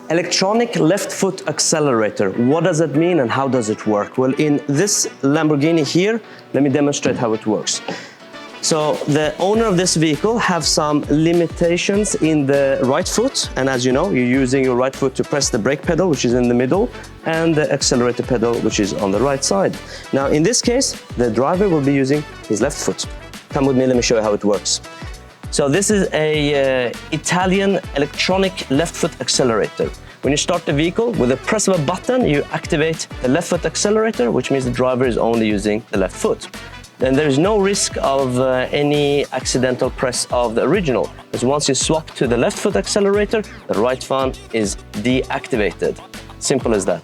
Electronic left foot accelerator. What does it mean and how does it work? Well, in this Lamborghini here, let me demonstrate how it works. So the owner of this vehicle have some limitations in the right foot, and as you know, you're using your right foot to press the brake pedal, which is in the middle, and the accelerator pedal, which is on the right side. Now in this case, the driver will be using his left foot. Come with me, let me show you how it works. So this is a Italian electronic left foot accelerator. When you start the vehicle, with the press of a button, you activate the left foot accelerator, which means the driver is only using the left foot. Then there is no risk of any accidental press of the original, because once you swap to the left foot accelerator, the right one is deactivated. Simple as that.